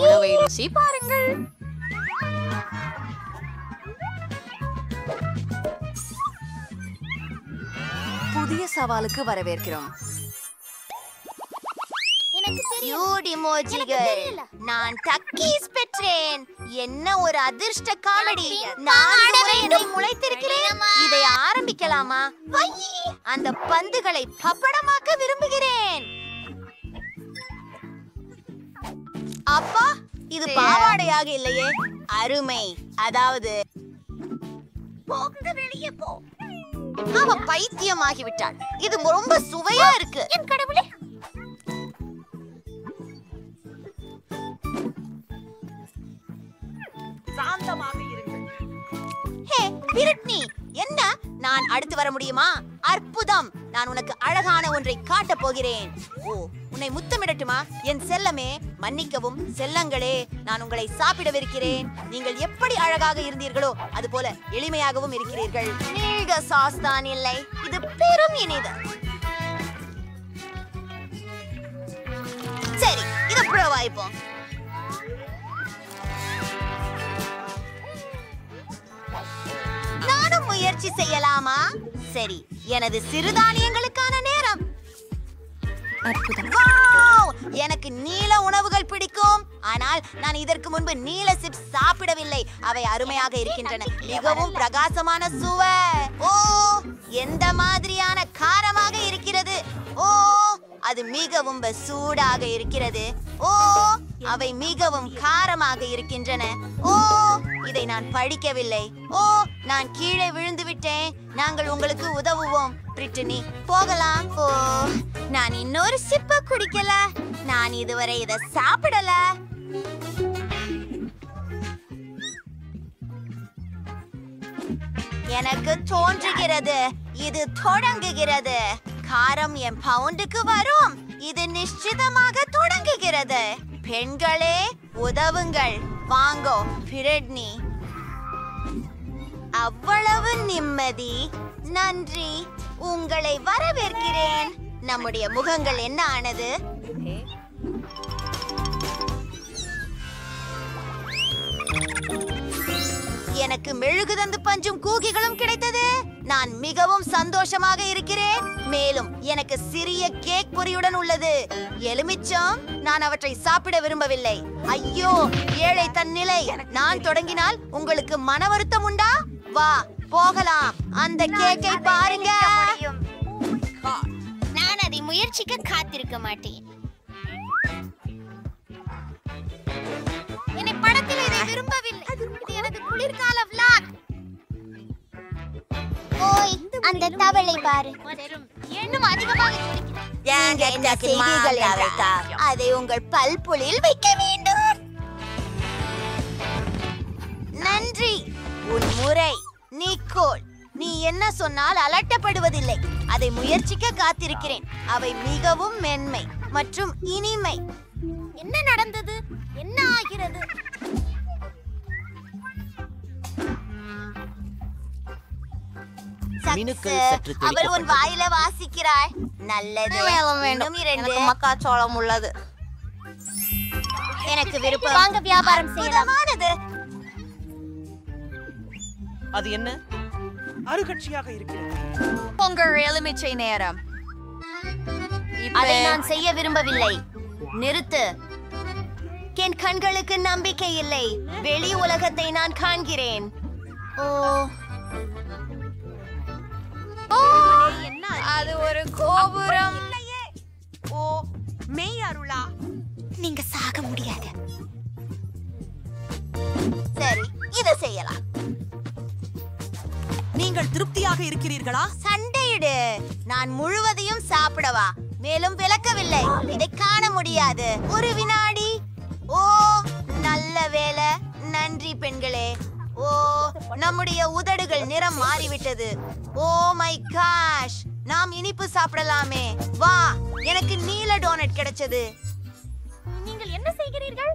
உணவை ருசி பாருங்கள். புதிய சவாலுக்கு வரவேற்கிறோம். நான் டக்கீஸ் பெற்றேன். என்ன ஒரு அதிர்ஷ்ட காமெடி! நான் முளைத்திருக்கிறேன். இதை ஆரம்பிக்கலாமா? அந்த பந்துகளை பப்படமாக்க விரும்புகிறேன். அப்பா, இது பாவாடையாக இல்லையே. அருமை. அதாவது வெளியே போ. அவ பைத்தியமாகிவிட்டாள். இது ரொம்ப சுவையா இருக்கு. என் கடவுளே! ஹே பிரிட்னி, என்ன? நான் அடுத்து வர முடியுமா? அற்புதம்! நான் உனக்கு அழகான ஒன்றை காட்டப் போகிறேன். ஓ, உன்னை முத்தமிடட்டுமா என் செல்லமே? மன்னிக்கவும் செல்லங்களே, நான் உங்களை சாப்பிடவிருக்கிறேன். நீங்கள் எப்படி அழகாக இருந்தீர்களோ அதுபோல எளிமையாகவும் இருக்கிறீர்கள். நீங்க சாஸ் தான் இல்லை, இது பெரும் இனிது. சரி, இதை புறவாய்ப்போம். நானும் முயற்சி செய்யலாமா? சரி, எனது சிறுதானியங்களுக்கான நேரம். எனக்கு நீல உணவுகள் பிடிக்கும். ஆனால் நான் இதற்கு முன்பு நீல சிப்ஸ் சாப்பிடவில்லை. அவை அருமையாக இருக்கின்றன. மிகவும் பிரகாசமான சுவை. ஓ, எந்த மாதிரியான காரமாக இருக்கிறது. ஓ, அது மிகவும் சூடாக இருக்கிறது. ஓ, அவை மிகவும் காரமாக இருக்கின்றன. ஓ, இதை நான் படிக்கவில்லை. ஓ, நான் கீழே விழுந்து விட்டேன். நாங்கள் உங்களுக்கு உதவுவோம். பிரிட்டனி, போகலாம். ஓ, நான் இன்னொரு சிப்ப குடிக்கல. நான் இதுவரை இதை சாப்பிடல. எனக்கு தோன்றுகிறது இது தொடங்குகிறது. காரம் என் பவுண்டுக்கு வரும். இது நிச்சயமாக தொடங்குகிறது. பெண்களே, உதவுங்கள். வாங்கோ பிரிட்னி. அவ்வளவு நிம்மதி. நன்றி, உங்களை வரவேற்கிறேன். நம்முடைய முகங்கள் என்ன ஆனது? எனக்கு மெழுகுதந்து பஞ்சும் கூகிகளும் கிடைத்தது. நான் மிகவும் சந்தோஷமாக இருக்கிறேன். மேலும் எனக்கு சிறிய கேக் பொரியுடன் உள்ளது. எலுமிச்சம். நான் அவற்றை சாப்பிட விரும்பவில்லை. ஐயோ, ஏழை தன் நிலை. நான் தொடங்கினால் உங்களுக்கு மன வருத்தம் உண்டா? வா, போகலாம். அந்த கேக்கை பாருங்க. நான் அதை முயற்சிக்க காத்திருக்க மாட்டேன். என்னை படத்தில் இதை விரும்பவில்லை. இது எனது குளிர்கால vlog. ஓய், அந்த தவளை பாரு. இன்னும் அதிகமாக அதை உங்கள் பல்புலில் வைக்க வேண்டும். நன்றி. உன் முறை. நிக்கோல், நீ என்ன சொன்னால் அலட்டப்படுவதில்லை. அதை முயற்சிக்க காத்திருக்கிறேன். அவை மிகவும் மென்மை மற்றும் இனிமை. என்ன நடந்தது? என்ன ஆகிறது? அவள் உன் வாயில வாசிக்கிறாள். நல்லது. வேண்டும். இரண்டு மக்காச்சோளம் உள்ளது. எனக்கு விருப்பம். வாங்க, வியாபாரம் செய்யலாம். அது என்ன? அருகட்சியாக இருக்கிறது. உங்கள் எலுமிச்சை நேரம். அதை நான் செய்ய விரும்பவில்லை. நிறுத்து. என் கண்களுக்கு நம்பிக்கை இல்லை. வெளி உலகத்தை நான் காண்கிறேன். ஓ, அது ஒரு கோபுரம். ஓ, மெய் அருளா, நீங்க சாக முடியாது. சரி, இதை செய்யலாம். நீங்கள் திருப்தியாக இருக்கிறீர்களா? சண்டையிடு. நான் முழுவதையும் சாப்பிடவா? மேலும் விளக்கவில்லை. இதை காண முடியாது. ஒரு வினாடி. ஓ, நல்ல வேலை. நன்றி பெண்களே. ஓ, நம்முடைய உதடுகள் நிறம் மாறிவிட்டது. ஓ மை காஷ், நாம் இனிப்பு சாப்பிடலாமே. வா, எனக்கு நீல டோனட் கிடைச்சது. நீங்கள் என்ன செய்கிறீர்கள்?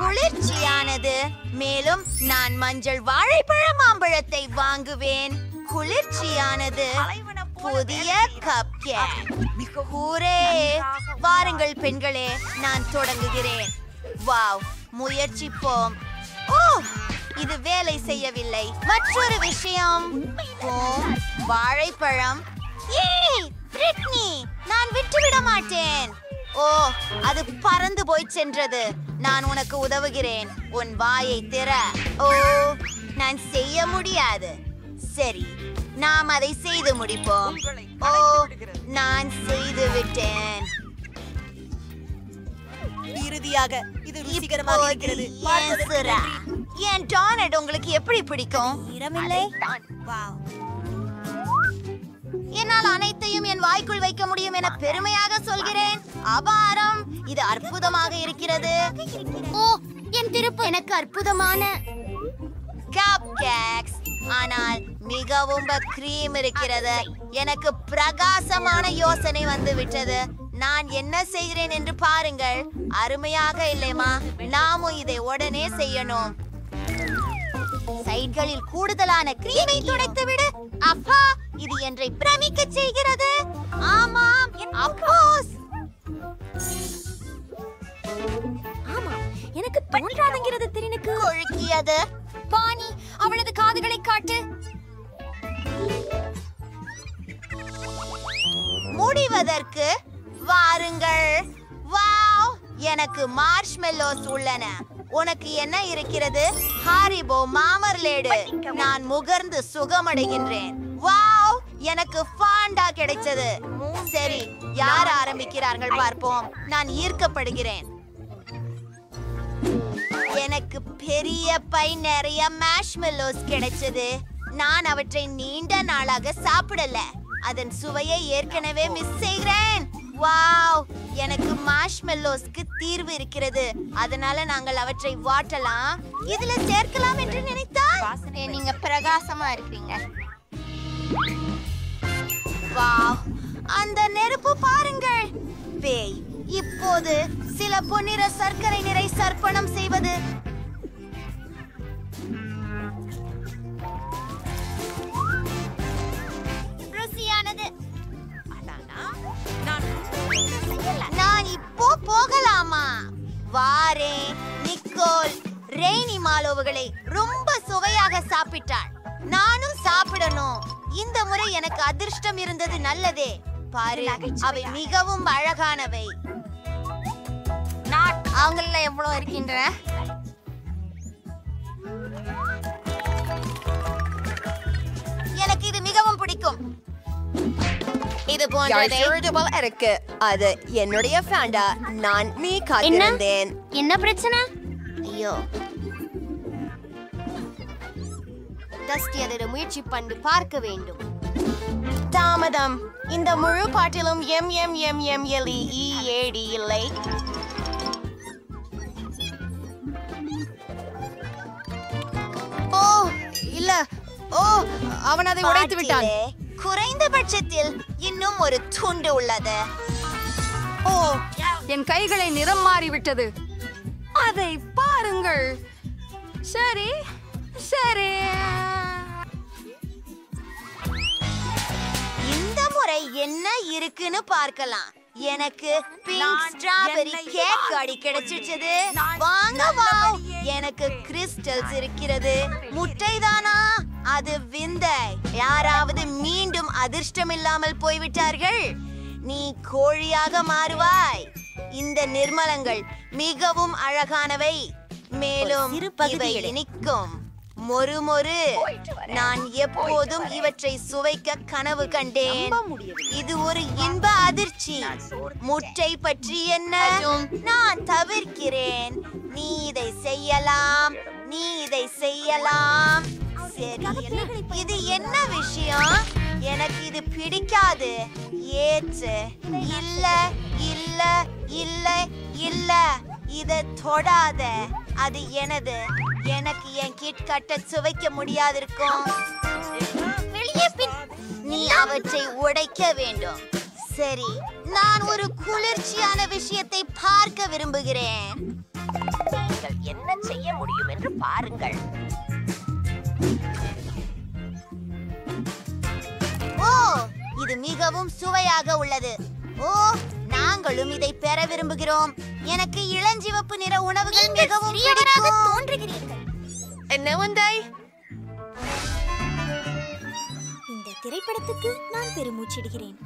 குளிர்ச்சியானது. மேலும் நான் மஞ்சள் வாழைப்பழ மாம்பழத்தை வாங்குவேன். குளிர்ச்சியானது. புதிய கப் கேக். வாருங்கள் பெண்களே, நான் தொடங்குகிறேன். வாவ், முயற்சிப்போம். ஓ, இது வேலை செய்யவில்லை. மற்றொரு விஷயம், வாழைப்பழம். ஏய் பிரிட்னி, நான் விட்டுவிட மாட்டேன். ஓ, அது பறந்து போய் சென்றது. நான் உனக்கு உதவுகிறேன். உன் வாயை திற. ஓ, நான் செய்ய முடியாது. சரி, நாம் அதை செய்து முடிப்போம். ஓ, நான் செய்து விட்டேன். இறுதியாக இது ருசிகரமாக இருக்கிறது. என் டானட் உங்களுக்கு எப்படி பிடிக்கும்? இரமில்லை. என்னால் அனைத்தையும் என் வாய்க்குள் வைக்க முடியும் என பெருமையாக சொல்கிறேன். அபாரம், இது அற்புதமாக இருக்கிறது. ஓ, என் திருப்பு எனக்கு அற்புதமான கப் கேக்ஸ். ஆனால் மிகவும் கிரீம் இருக்கிறது. எனக்கு பிரகாசமான யோசனை வந்து விட்டது. நான் என்ன செய்கிறேன் என்று பாருங்கள். அருமையாக இல்லைமா? நாமும் இதை உடனே செய்யணும். சைட்களில் கூடுதலான கிரீமை துடைத்து விடு. அப்பா, இது என்னை பிரமிக்க செய்கிறது. ஆமாம், அப்போஸ். ஆமாம், எனக்கு தோன்றாதுங்கிறது திரினுக்கு கொழுக்கியது. பாணி, அவளது காதுகளை காட்டு. முடிவதற்கு வாருங்கள். வாவ், எனக்கு மார்ஷ்மெல்லோஸ் உள்ளன. உனக்கு என்ன இருக்கிறது? ஹாரிபோ மாமர்லேடு. நான் முகர்ந்து சுகமடைகின்றேன். வாவ், எனக்கு ஃபாண்டா கிடைச்சது. சரி, யார் ஆரம்பிக்கிறார்கள் பார்ப்போம். நான் ஈர்க்கப்படுகிறேன். எனக்கு பெரிய பை நிறைய மார்ஷ்மெல்லோஸ் கிடைச்சது. நான் அவற்றை நீண்ட நாளாக சாப்பிடல. அதன் சுவையை ஏற்கனவே மிஸ் செய்கிறேன். வாவ், எனக்கு மார்ஷ்மெல்லோஸ்க்கு தீர்வு இருக்கிறது. அதனால நாங்கள் அவற்றை வாட்டலாம். இதுல சேர்க்கலாம் என்று நினைத்தால் நீங்க பிரகாசமா இருக்கீங்க. வாவ், அந்த நெருப்பு பாருங்கள். பேய், இப்போது சில பொன்னிற சர்க்கரை நிறை சர்ப்பணம் செய்வது. ருசியானது. நான் இப்போ போகலாமா? வாரே நிக்கோல். ரெய்னி மாலோவுகளை ரொம்ப சுவையாக சாப்பிட்டாள். நானும் சாப்பிடணும். இந்த முறை எனக்கு அதிர்ஷ்டம் இருந்தது. நல்லதே. பாரு, அவை மிகவும் அழகானவை. நான் அவங்கள எவ்வளவு இருக்கின்ற எனக்கு இது மிகவும் பிடிக்கும். இது போன்றதே இருக்கு. அது என்னுடைய ஃபேண்டா. நான் மீ காத்திருந்தேன். என்ன பிரச்சனை? ஐயோ, டஸ்டி அதை முயற்சி பண்ணி பார்க்க வேண்டும். தாமதம். இந்த முழு பாட்டிலும் MMMMLEEAD இல்லை. ஓ இல்ல, ஓ அவன் அதை உடைத்து விட்டான். பாட்டிலே குறைந்தபட்சத்தில் இன்னும் ஒரு துண்டு உள்ளது. ஓ, என் கைகளை நிறம் மாறிவிட்டது. அதை பாருங்கள். சரி சரி, இந்த முறை என்ன இருக்குன்னு பார்க்கலாம். எனக்கு பிங்க் ஸ்ட்ராபெரி கேக் அடி கிடைச்சிடுச்சது. வாங்க வாவ், எனக்கு கிறிஸ்டல்ஸ் இருக்கிறது. முட்டைதானா? அது விந்தை. யாராவது மீண்டும் அதிர்ஷ்டம் இல்லாமல் போய்விட்டார்கள். நீ கோழியாக மாறுவாய். இந்த நிர்மலங்கள் மிகவும் அழகானவை. மேலும் இவை இனிக்கும். மொறு. நான் எப்போதும் இவற்றை சுவைக்க கனவு கண்டேன். இது ஒரு இன்ப அதிர்ச்சி. முட்டை பற்றி என்ன? நான் தவிர்க்கிறேன். நீ இதை செய்யலாம். சரி, இது என்ன விஷயம்? எனக்கு இது பிடிக்காது. ஏற்று. இல்ல, இதை தொடாத. அது எனது. எனக்கு என் கிட்கட்ட சுவைக்க முடியாதிருக்கும். நீ அவற்றை உடைக்க வேண்டும். சரி, நான் ஒரு குளிர்ச்சியான விஷயத்தை பார்க்க விரும்புகிறேன். நீங்கள் என்ன செய்ய முடியும் என்று பாருங்கள். ஓ, இது மிகவும் சுவையாக உள்ளது. ஓ, நாங்களும் இதை பெற விரும்புகிறோம். எனக்கு இளஞ்சிவப்பு நிற உணவுகள் மிகவும் பிடிக்கும். தோன்றுகிறீர்கள். என்ன வந்தாய்? இந்த திரைப்படத்துக்கு நான் பெருமூச்சிடுகிறேன்.